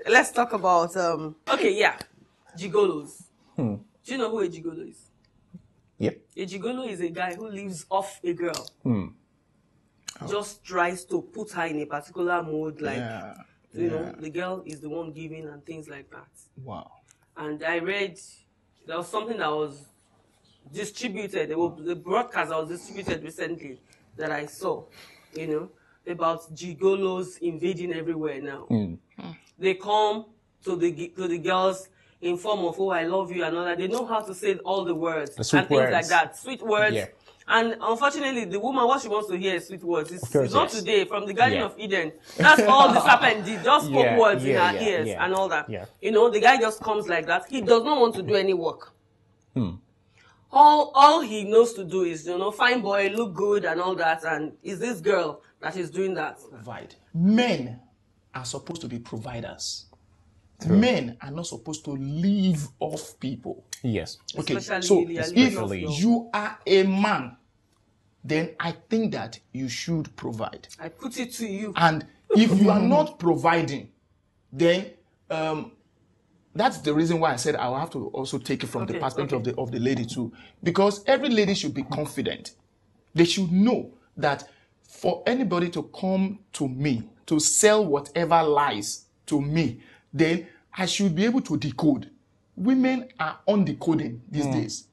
let's talk about okay, yeah. Gigolos. Do you know who a gigolo is? Yep. A gigolo is a guy who lives off a girl. Just tries to put her in a particular mood, like you know, the girl is the one giving and things like that. Wow. And I read there was something that was distributed, the broadcast that was distributed recently that I saw, you know, about gigolos invading everywhere now. They come to the girls in form of, oh, I love you and all that. They know how to say all the words and things like that. Sweet words. Yeah. And unfortunately, the woman, what she wants to hear is sweet words. It's not today, from the Garden of Eden. That's all the serpent did. Just spoke words in her ears and all that. Yeah. You know, the guy just comes like that. He does not want to do any work. All he knows to do is, you know, fine boy, look good and all that. And is this girl that is doing that? Provide. Men are supposed to be providers. True. Men are not supposed to live off people. Yes. Okay. So if you are a man, then I think that you should provide. I put it to you. And if you are not providing, then that's the reason why I said I will have to also take it from the perspective of the lady too. Because every lady should be confident. They should know that for anybody to come to me, to sell whatever lies to me, then I should be able to decode. Women are undecoding these days.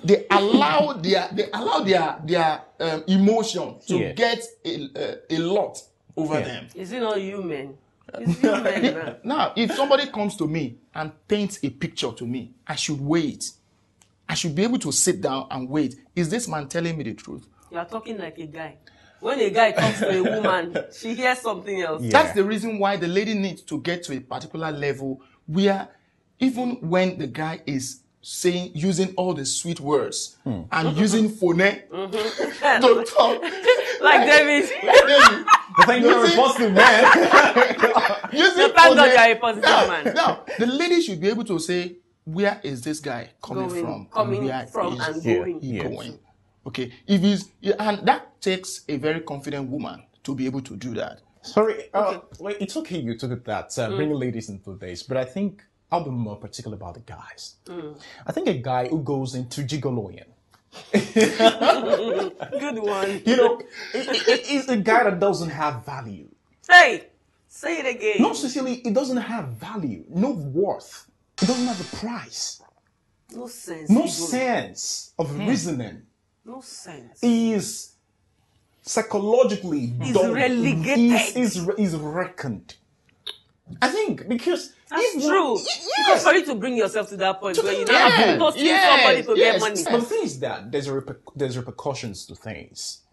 They allow their emotion to get a lot over them. Is it not human? It's human. Now, if somebody comes to me and paints a picture to me, I should wait. I should be able to sit down and wait. Is this man telling me the truth? You are talking like a guy. When a guy talks to a woman, she hears something else. Yeah. That's the reason why the lady needs to get to a particular level where even when the guy is using all the sweet words and using phone to talk. Like David. I think you're a positive man. Thank God you're a positive man. Now, the lady should be able to say, where is this guy coming from? And going. Okay, and that takes a very confident woman to be able to do that. Sorry, it's okay you took that, bringing ladies into this, but I think I'll be more particular about the guys. I think a guy who goes into gigoloing. Good one. You know, it's a guy that doesn't have value. Hey, say it again. No, Cecily, it doesn't have value, no worth. It doesn't have a price. No sense. No sense of reasoning. No sense. He is psychologically relegated. He's reckoned. I think because that's true. Because for you to bring yourself to that point where you don't have to steal somebody to get money. But the thing is that there's repercussions to things.